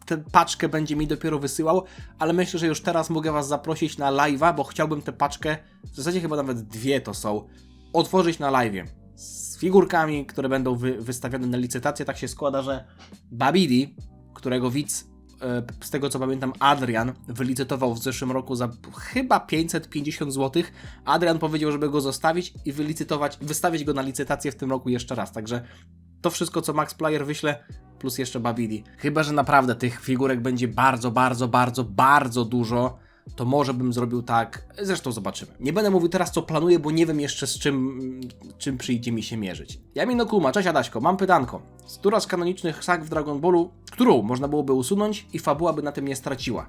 tę paczkę będzie mi dopiero wysyłał, ale myślę, że już teraz mogę was zaprosić na live'a, bo chciałbym tę paczkę, w zasadzie chyba nawet 2 to są, otworzyć na live'ie z figurkami, które będą wystawione na licytację. Tak się składa, że Babidi, którego widz, z tego co pamiętam, Adrian, wylicytował w zeszłym roku za chyba 550 zł. Adrian powiedział, żeby go zostawić i wystawić go na licytację w tym roku jeszcze raz, także to wszystko, co Max Player wyśle, plus jeszcze Babidi. Chyba że naprawdę tych figurek będzie bardzo dużo, to może bym zrobił tak, zresztą zobaczymy. Nie będę mówił teraz, co planuję, bo nie wiem jeszcze z czym przyjdzie mi się mierzyć. Jamino Kuma, cześć Adaśko, mam pytanko. Która z kanonicznych sag w Dragon Ballu, którą można byłoby usunąć i fabuła by na tym nie straciła?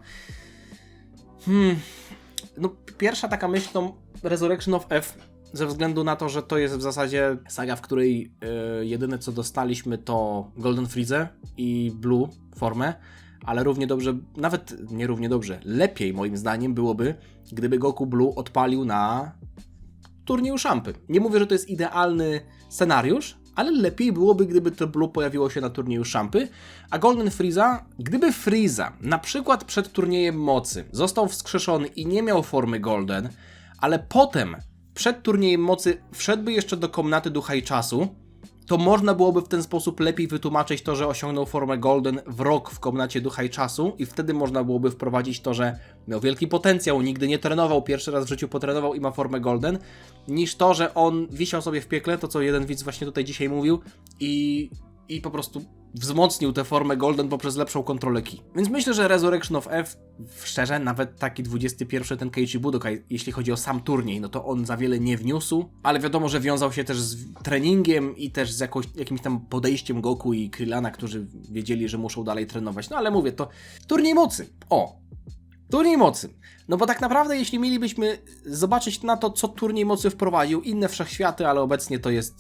No pierwsza taka myśl to Resurrection of F, ze względu na to, że to jest w zasadzie saga, w której jedyne co dostaliśmy to Golden Freeze i Blue formę, ale równie dobrze, nawet nie równie dobrze, lepiej moim zdaniem byłoby, gdyby Goku Blue odpalił na turnieju szampy. Nie mówię, że to jest idealny scenariusz, ale lepiej byłoby, gdyby to Blue pojawiło się na turnieju szampy, a Golden Freeza, gdyby Freeza na przykład przed turniejem mocy został wskrzeszony i nie miał formy Golden, ale potem przed turniejem mocy wszedłby jeszcze do komnaty ducha i czasu, to można byłoby w ten sposób lepiej wytłumaczyć to, że osiągnął formę Golden w rok w komnacie ducha i czasu i wtedy można byłoby wprowadzić to, że miał wielki potencjał, nigdy nie trenował, pierwszy raz w życiu potrenował i ma formę Golden, niż to, że on wisiał sobie w piekle, to co jeden widz właśnie tutaj dzisiaj mówił i po prostu wzmocnił tę formę Golden poprzez lepszą kontrolę ki. Więc myślę, że Resurrection of F, szczerze, nawet taki 21 ten Keiichi Budokai, jeśli chodzi o sam turniej, no to on za wiele nie wniósł, ale wiadomo, że wiązał się też z treningiem i też z jakimś tam podejściem Goku i Krillana, którzy wiedzieli, że muszą dalej trenować. No ale mówię, to turniej mocy. Turniej mocy. No bo tak naprawdę, jeśli mielibyśmy zobaczyć na to, co turniej mocy wprowadził, inne wszechświaty, ale obecnie to jest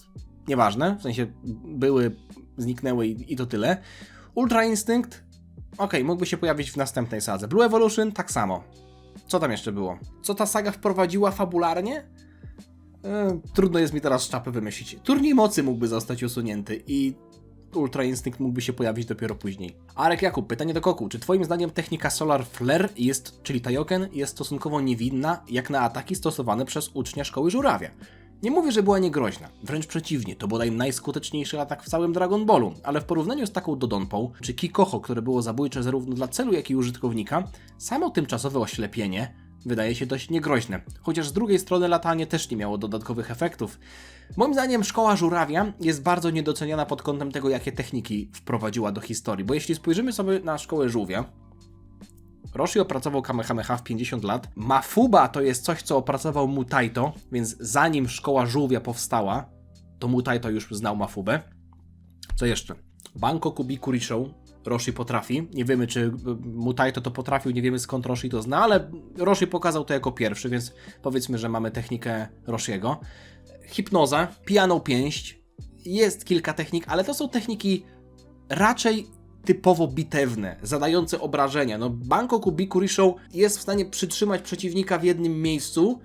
nieważne, w sensie były, zniknęły i to tyle. Ultra Instinct, mógłby się pojawić w następnej sadze. Blue Evolution, tak samo. Co tam jeszcze było? Co ta saga wprowadziła fabularnie? Trudno jest mi teraz z czapy wymyślić. Turniej mocy mógłby zostać usunięty i Ultra Instinct mógłby się pojawić dopiero później. Arek Jakub, pytanie do Koku. Czy twoim zdaniem technika Solar Flare czyli Taioken, jest stosunkowo niewinna, jak na ataki stosowane przez ucznia Szkoły Żurawia? Nie mówię, że była niegroźna, wręcz przeciwnie, to bodaj najskuteczniejszy atak w całym Dragon Ballu, ale w porównaniu z taką Dodonpą, czy Kikoho, które było zabójcze zarówno dla celu, jak i użytkownika, samo tymczasowe oślepienie wydaje się dość niegroźne, chociaż z drugiej strony latanie też nie miało dodatkowych efektów. Moim zdaniem Szkoła Żurawia jest bardzo niedoceniana pod kątem tego, jakie techniki wprowadziła do historii, bo jeśli spojrzymy sobie na Szkołę Żółwia, Roshi opracował Kamehameha w 50 lat. Mafuba to jest coś, co opracował Mutaito, więc zanim Szkoła Żółwia powstała, to Mutaito już znał Mafubę. Co jeszcze? Bankoku Bikurishou Roshi potrafi. Nie wiemy, czy Mutaito to potrafił, nie wiemy skąd Roshi to zna, ale Roshi pokazał to jako pierwszy, więc powiedzmy, że mamy technikę Roshiego. Hipnoza, pijaną pięść. Jest kilka technik, ale to są techniki raczej typowo bitewne, zadające obrażenia. No, Bankoku Bikurishou jest w stanie przytrzymać przeciwnika w jednym miejscu,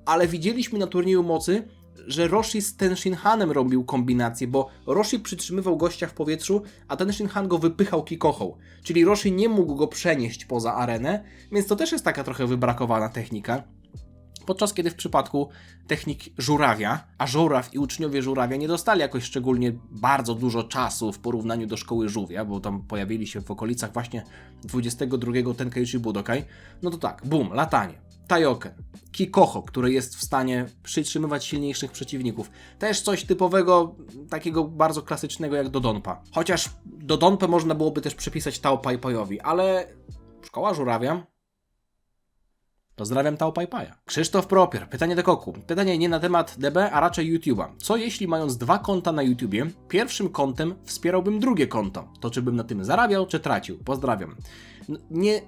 ale widzieliśmy na turnieju mocy, że Roshi z Tenshinhanem robił kombinację, bo Roshi przytrzymywał gościa w powietrzu, a Tenshinhan go wypychał Kikohą. Czyli Roshi nie mógł go przenieść poza arenę, więc to też jest taka trochę wybrakowana technika. Podczas kiedy w przypadku technik Żurawia, a Żuraw i uczniowie Żurawia nie dostali jakoś szczególnie bardzo dużo czasu w porównaniu do Szkoły Żółwia, bo tam pojawili się w okolicach właśnie 22 Tenkaichi Budokai, no to tak, boom, latanie, Taioken, Kikoho, który jest w stanie przytrzymywać silniejszych przeciwników. Też coś typowego, takiego bardzo klasycznego jak Dodonpa. Chociaż Dodonpę można byłoby też przypisać Tao Pai Pai'owi, ale Szkoła Żurawia... Pozdrawiam Tao Pai Pai'a. Krzysztof Propier, pytanie do Koku. Pytanie nie na temat DB, a raczej YouTube'a. Co jeśli mając dwa konta na YouTubie, pierwszym kontem wspierałbym drugie konto? To czy bym na tym zarabiał, czy tracił? Pozdrawiam.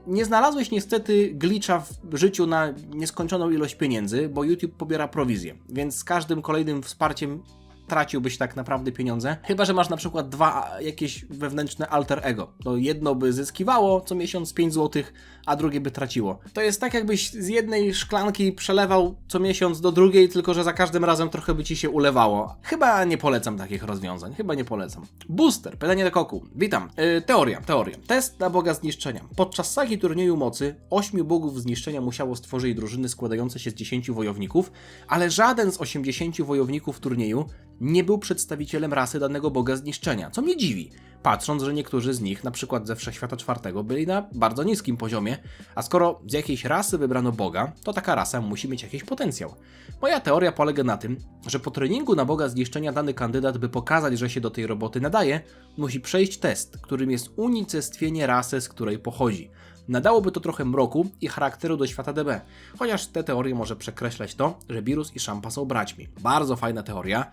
Nie znalazłeś niestety glitcha w życiu na nieskończoną ilość pieniędzy, bo YouTube pobiera prowizję, więc z każdym kolejnym wsparciem traciłbyś tak naprawdę pieniądze, chyba że masz na przykład dwa jakieś wewnętrzne alter ego. To jedno by zyskiwało co miesiąc 5 zł, a drugie by traciło. To jest tak, jakbyś z jednej szklanki przelewał co miesiąc do drugiej, tylko że za każdym razem trochę by ci się ulewało. Chyba nie polecam takich rozwiązań, chyba nie polecam. Booster, pytanie do Koku. Witam. Teoria. Test na Boga Zniszczenia. Podczas sagi turnieju mocy 8 bogów zniszczenia musiało stworzyć drużyny składające się z 10 wojowników, ale żaden z 80 wojowników turnieju nie był przedstawicielem rasy danego Boga Zniszczenia, co mnie dziwi, patrząc, że niektórzy z nich, na przykład ze Wszechświata IV, byli na bardzo niskim poziomie, a skoro z jakiejś rasy wybrano Boga, to taka rasa musi mieć jakiś potencjał. Moja teoria polega na tym, że po treningu na Boga Zniszczenia dany kandydat, by pokazać, że się do tej roboty nadaje, musi przejść test, którym jest unicestwienie rasy, z której pochodzi. Nadałoby to trochę mroku i charakteru do świata DB, chociaż te teorie może przekreślać to, że Beerus i Champa są braćmi. Bardzo fajna teoria.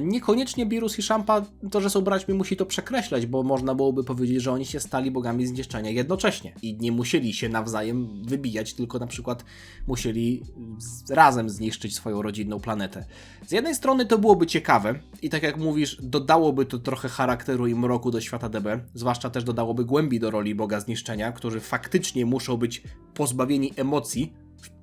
Niekoniecznie Beerus i Champa, to, że są braćmi, musi to przekreślać, bo można byłoby powiedzieć, że oni się stali bogami zniszczenia jednocześnie i nie musieli się nawzajem wybijać, tylko na przykład musieli razem zniszczyć swoją rodzinną planetę. Z jednej strony to byłoby ciekawe i tak jak mówisz, dodałoby to trochę charakteru i mroku do świata DB, zwłaszcza też dodałoby głębi do roli Boga Zniszczenia, którzy faktycznie muszą być pozbawieni emocji,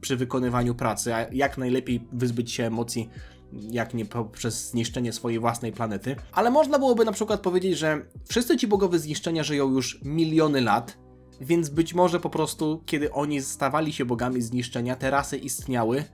przy wykonywaniu pracy, a jak najlepiej wyzbyć się emocji, jak nie poprzez zniszczenie swojej własnej planety. Ale można byłoby na przykład powiedzieć, że wszyscy ci bogowie zniszczenia żyją już miliony lat, więc być może po prostu, kiedy oni stawali się bogami zniszczenia, te rasy istniały,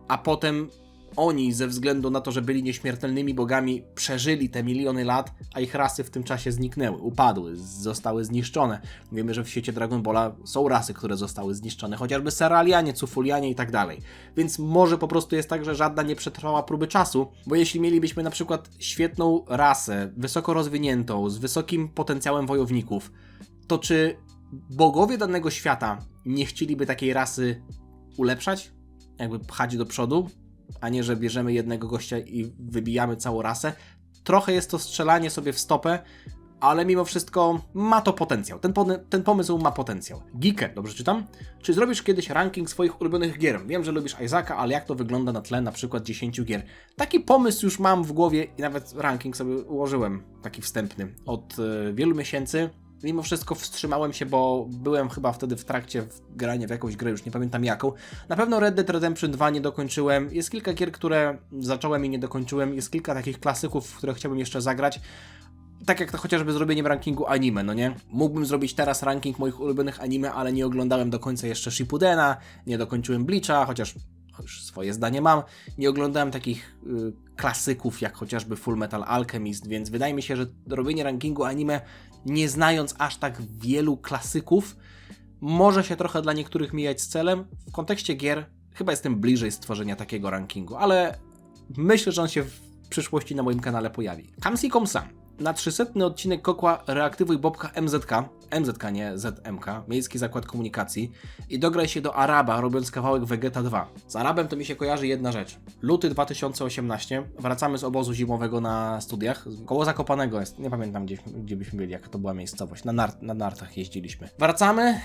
a potem oni ze względu na to, że byli nieśmiertelnymi bogami, przeżyli te miliony lat, a ich rasy w tym czasie zniknęły, upadły, zostały zniszczone. Wiemy, że w świecie Dragon Balla są rasy, które zostały zniszczone, chociażby Seralianie, Cufulianie i tak dalej. Więc może po prostu jest tak, że żadna nie przetrwała próby czasu, bo jeśli mielibyśmy na przykład świetną rasę, wysoko rozwiniętą, z wysokim potencjałem wojowników, to czy bogowie danego świata nie chcieliby takiej rasy ulepszać? Jakby pchać do przodu? A nie, że bierzemy jednego gościa i wybijamy całą rasę. Trochę jest to strzelanie sobie w stopę, ale mimo wszystko ma to potencjał. Ten pomysł ma potencjał. Geeker, dobrze czytam? Czy zrobisz kiedyś ranking swoich ulubionych gier? Wiem, że lubisz Isaaca, ale jak to wygląda na tle na przykład 10 gier? Taki pomysł już mam w głowie i nawet ranking sobie ułożyłem, taki wstępny, od wielu miesięcy. Mimo wszystko wstrzymałem się, bo byłem chyba wtedy w trakcie grania w jakąś grę, już nie pamiętam jaką. Na pewno Red Dead Redemption 2 nie dokończyłem. Jest kilka gier, które zacząłem i nie dokończyłem. Jest kilka takich klasyków, w które chciałbym jeszcze zagrać. Tak jak to chociażby zrobieniem rankingu anime, no nie? Mógłbym zrobić teraz ranking moich ulubionych anime, ale nie oglądałem do końca jeszcze Shippudena, nie dokończyłem Bleacha, chociaż już swoje zdanie mam. Nie oglądałem takich klasyków jak chociażby Full Metal Alchemist, więc wydaje mi się, że robienie rankingu anime, nie znając aż tak wielu klasyków, może się trochę dla niektórych mijać z celem. W kontekście gier chyba jestem bliżej stworzenia takiego rankingu, ale myślę, że on się w przyszłości na moim kanale pojawi. Kamsi Komsa. Na 300 odcinek Kokła reaktywuj Bobka MZK, nie ZMK, Miejski Zakład Komunikacji, i dograj się do Araba, robiąc kawałek Vegeta 2. Z Arabem to mi się kojarzy jedna rzecz. Luty 2018, wracamy z obozu zimowego na studiach, koło Zakopanego jest, nie pamiętam gdzie byśmy byli, jaka to była miejscowość, na nartach jeździliśmy. Wracamy,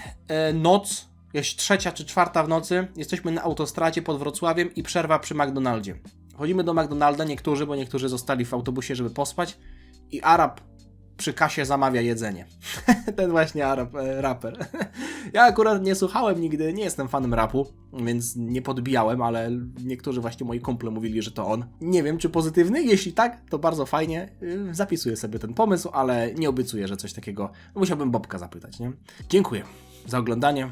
noc, jest 3 czy 4 w nocy, jesteśmy na autostradzie pod Wrocławiem i przerwa przy McDonaldzie. Chodzimy do McDonalda, bo niektórzy zostali w autobusie, żeby pospać, i Arab przy kasie zamawia jedzenie. Ten właśnie raper. Ja akurat nie słuchałem nigdy, nie jestem fanem rapu, więc nie podbijałem, ale niektórzy właśnie moi kumple mówili, że to on. Nie wiem, czy pozytywny, jeśli tak, to bardzo fajnie. Zapisuję sobie ten pomysł, ale nie obiecuję, że coś takiego... Musiałbym Bobka zapytać, nie? Dziękuję za oglądanie.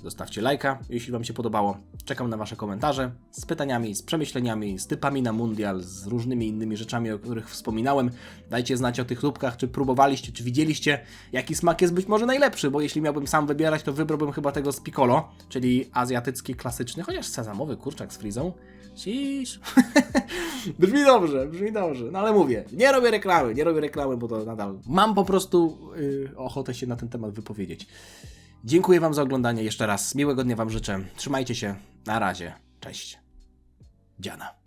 Zostawcie lajka, jeśli Wam się podobało. Czekam na Wasze komentarze z pytaniami, z przemyśleniami, z typami na mundial, z różnymi innymi rzeczami, o których wspominałem. Dajcie znać o tych lubkach, czy próbowaliście, czy widzieliście, jaki smak jest być może najlepszy, bo jeśli miałbym sam wybierać, to wybrałbym chyba tego z Piccolo, czyli azjatycki, klasyczny, chociaż sezamowy kurczak z frizą. Ciii. Brzmi dobrze, no ale mówię, nie robię reklamy, bo to nadal mam po prostu ochotę się na ten temat wypowiedzieć. Dziękuję Wam za oglądanie jeszcze raz. Miłego dnia Wam życzę. Trzymajcie się. Na razie. Cześć. Dziana.